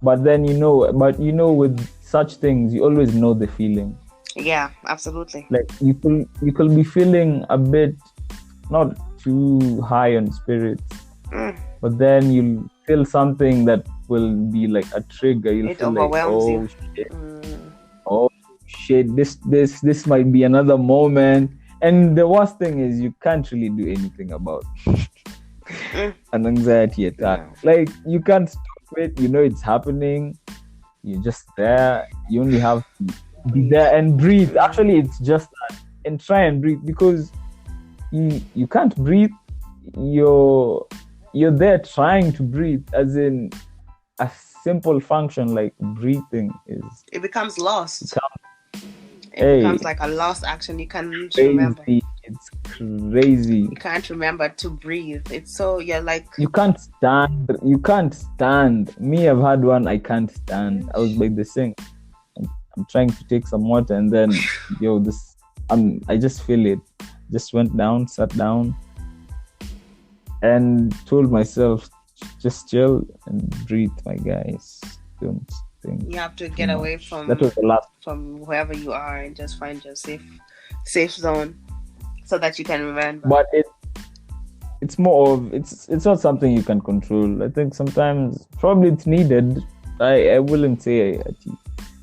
But then with such things, you always know the feeling. Yeah, absolutely. Like you could be feeling a bit not too high on spirits, but then you'll feel something that will be like a trigger. You'll It feel like, overwhelms oh you. shit, oh shit, this might be another moment. And the worst thing is you can't really do anything about an anxiety attack. No. Like you can't stop it. It's happening. You're just there. You only have to be there and breathe. Actually, it's just that. And try and breathe, because you can't breathe. You're there trying to breathe, as in a simple function like breathing it becomes lost. It becomes like a lost action. You can't crazy. remember. It's crazy. You can't remember to breathe. It's so you're like you can't stand. Me, I've had one. I can't stand. I was by the sink. I'm trying to take some water, and then I just feel it. Just went down, sat down, and told myself, just chill and breathe, my guys. Don't think. You have to get away from that was the last from wherever you are and just find your safe zone, so that you can remember. But it's more of it's not something you can control. I think sometimes probably it's needed. I wouldn't say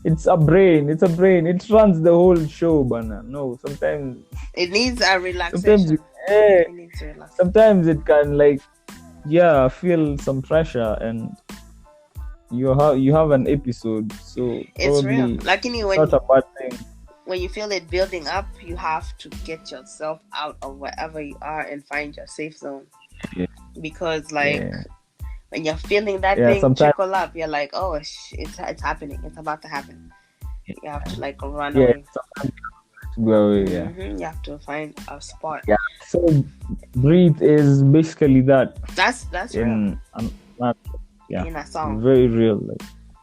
it's a brain. It's a brain. It runs the whole show, but no. Sometimes it needs a relaxation. It needs a relaxation. Sometimes it can feel some pressure, and you have an episode. So it's real. Like when not a bad thing. When you feel it building up, you have to get yourself out of wherever you are and find your safe zone. Yeah. Because when you're feeling that thing trickle up, you're like, oh, it's happening. It's about to happen. You have to run away. Go away, You have to find a spot. Yeah. So breathe is basically that. That's real. In a song. Very real.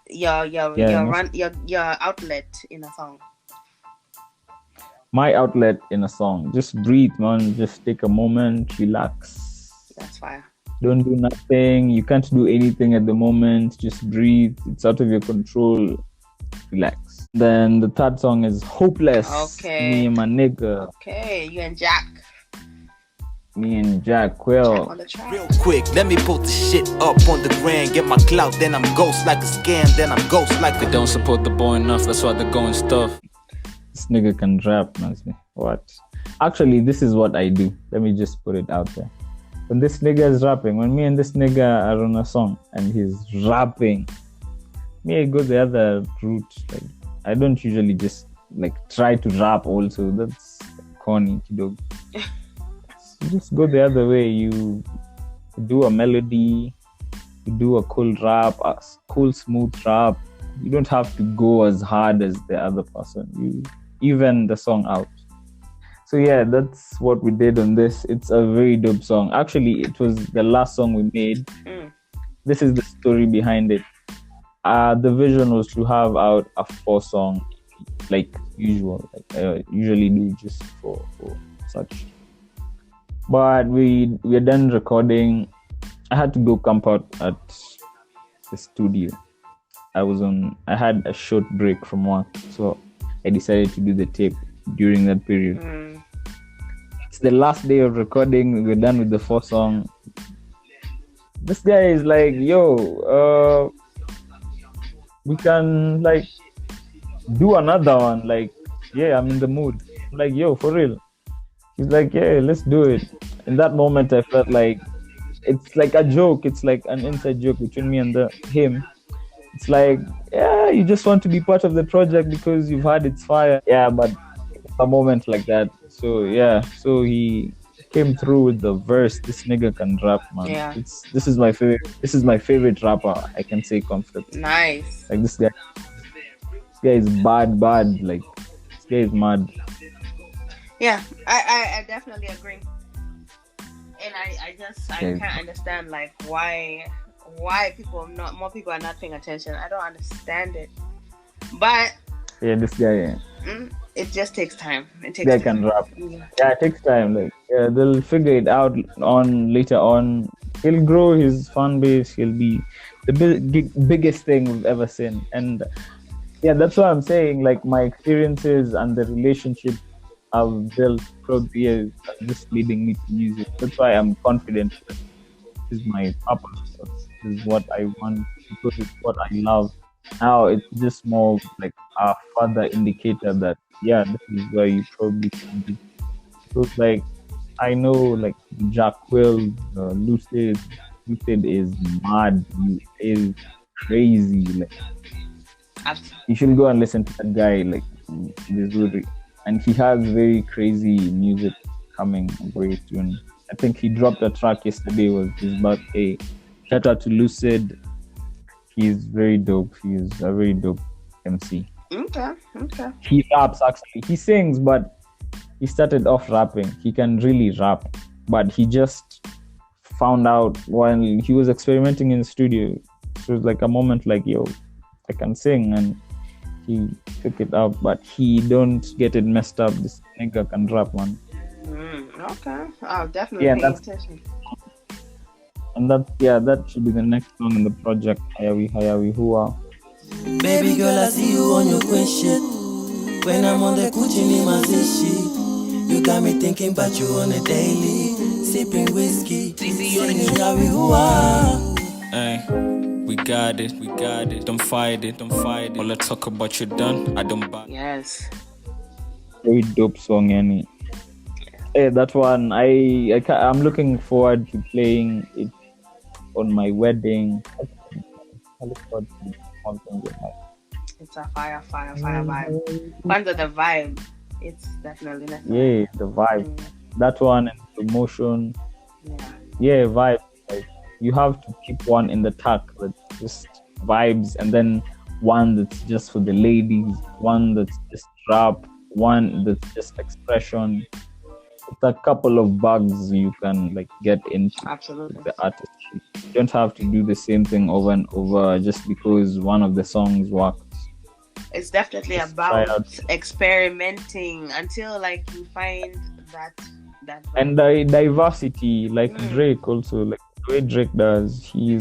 Your outlet in a song. My outlet in a song. Just breathe, man. Just take a moment, relax. That's fire. Don't do nothing. You can't do anything at the moment. Just breathe. It's out of your control. Relax. Then the third song is Hopeless. Okay. Me and my nigga. Okay, you and Jack. Me and Jack. Well, real quick, let me put the shit up on the grand. Get my clout, then I'm ghost like a scam. Then I'm ghost like they don't support the boy enough. That's why they're going stuff. This nigga can rap, man. What? Actually, this is what I do. Let me just put it out there. When this nigga is rapping, when me and this nigga are on a song and he's rapping, me, I go the other route. I don't usually just try to rap also. That's corny, kiddo. You just go the other way. You do a melody, you do a cool rap, a cool smooth rap. You don't have to go as hard as the other person. You even the song out. So yeah, that's what we did on this. It's a very dope song. Actually, it was the last song we made. This is the story behind it. The vision was to have out a 4-song, like usual. I usually do just for such. But we're done recording. I had to go camp out at the studio. I had a short break from work, so I decided to do the tape during that period. It's the last day of recording. We're done with the 4-song. This guy is like, yo, we can do another one. I'm in the mood. I'm like, yo, for real. He's like, yeah, let's do it. In that moment, I felt like it's like a joke. It's like an inside joke between me and him. It's like, yeah, you just want to be part of the project because you've had its fire. Yeah, but a moment like that. So yeah, so he came through with the verse. This nigga can rap, man. Yeah. This is my favorite rapper. I can say confidently. Nice. This guy is bad. This guy is mad. Yeah, I definitely agree. And I can't understand why more people are not paying attention. I don't understand it. But yeah, this guy, it just takes time. It takes guy time. can rap. Yeah, it takes time. They'll figure it out later on. He'll grow his fan base. He'll be the biggest thing we've ever seen. And yeah, that's what I'm saying. Like my experiences and the relationship I've built throughout the years are just leading me to music. That's why I'm confident that this is my purpose. This is what I want because it's what I love. Now it's just more like a further indicator that yeah, this is where you probably should be. So it's like I know like Jack Will, Lucid is mad. He is crazy. Like you should go and listen to that guy. Like Missouri, and he has very crazy music coming very soon. I think he dropped a track yesterday. Was his birthday. Shout out to Lucid. He's very dope. He's a very dope MC. Okay. He raps actually. He sings, but he started off rapping. He can really rap, but he just found out when he was experimenting in the studio. It was like a moment like, yo, I can sing, and he took it out, but he don't get it messed up. This nigga can rap, man. Okay. I'll definitely pay attention. And that should be the next song in the project. Hayawi Hua. Baby girl, I see you on your queen shit. When I'm on the coochie, me mazishi. You got me thinking about you on a daily. Sipping whiskey, singing Hayawi Hua. Hey, we got it. Don't fight it. All I talk about you done, I don't buy. Yes. Very dope song, Annie. Hey, that one, I'm looking forward to playing it on my wedding. It's a fire vibe. Under the vibe, it's definitely necessary. Yeah, the vibe. That one and promotion. Yeah, vibe. Like, you have to keep one in the tuck that's just vibes, and then one that's just for the ladies, one that's just rap, one that's just expression. It's a couple of bugs you can like get into. Absolutely. The artistry. You don't have to do the same thing over and over just because one of the songs works. It's definitely just about experimenting until like you find that and the diversity, like Drake also, like the way Drake does, you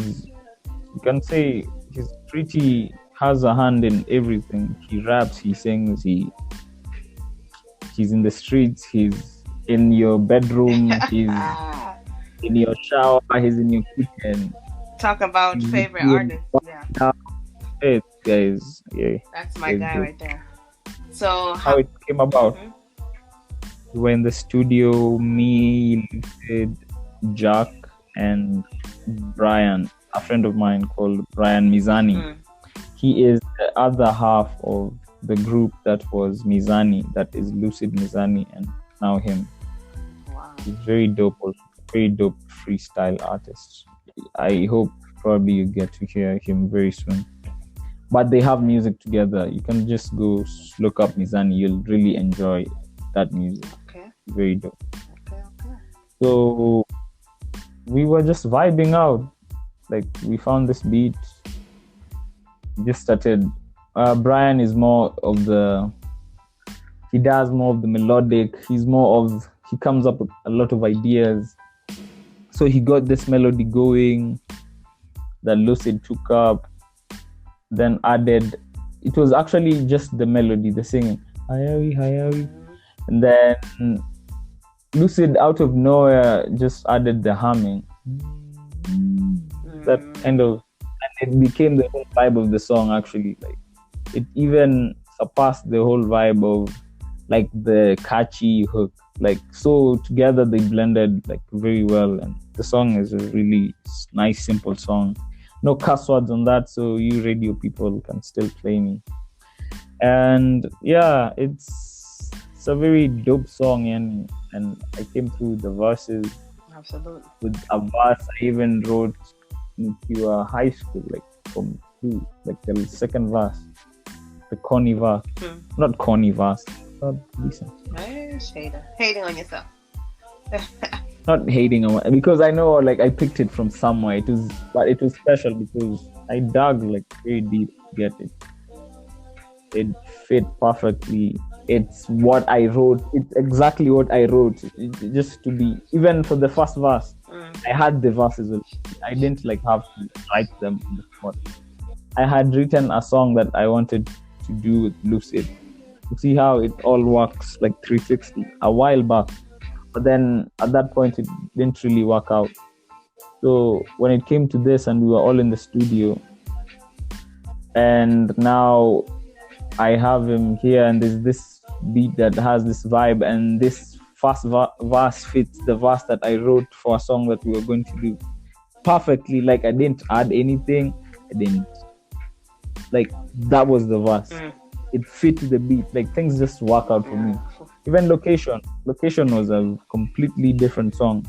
can say he's pretty has a hand in everything. He raps, he sings, he's in the streets, he's in your bedroom, he's in your shower, he's in your kitchen. Talk about favorite artists. Yeah. Hey, guys, yeah. That's my guy right there. So how it came about? We were in the studio, me, Lucid, Jack, and Brian, a friend of mine called Brian Mizani. He is the other half of the group that was Mizani, that is Lucid Mizani, and now him. Wow. He's very dope, very dope freestyle artist. I hope probably you get to hear him very soon. But they have music together. You can just go look up Mizani. You'll really enjoy that music. Okay. Very dope. Okay. So we were just vibing out. Like we found this beat. Just started. Brian is more of he does more of the melodic. He comes up with a lot of ideas. So he got this melody going that Lucid took up, then added. It was actually just the melody, the singing. Hayawi. And then Lucid out of nowhere just added the humming. That kind of, and it became the whole vibe of the song actually. Like it even surpassed the whole vibe of like the catchy hook. Like so together they blended like very well, and the song is a really nice, simple song. No cuss words on that, so you radio people can still play me. And yeah, it's a very dope song, and I came through the verses. Absolutely. With a verse I even wrote into high school, like from like the second verse, the corny verse, not corny verse, but decent. Nice hating on yourself. Not hating on, because I know like I picked it from somewhere. It was special because I dug like very deep to get it. It fit perfectly It's what I wrote. It's exactly what I wrote. Just to be, even for the first verse, I had the verses. I didn't like have to write them on the spot. I had written a song that I wanted to do with Lucid. You see how it all works like 360 a while back. But then at that point, it didn't really work out. So when it came to this and we were all in the studio, and now I have him here and there's this beat that has this vibe, and this first verse fits the verse that I wrote for a song that we were going to do perfectly. Like I didn't add anything. I didn't. Like that was the verse. It fit the beat. Like things just work out for me. Even Location was a completely different song.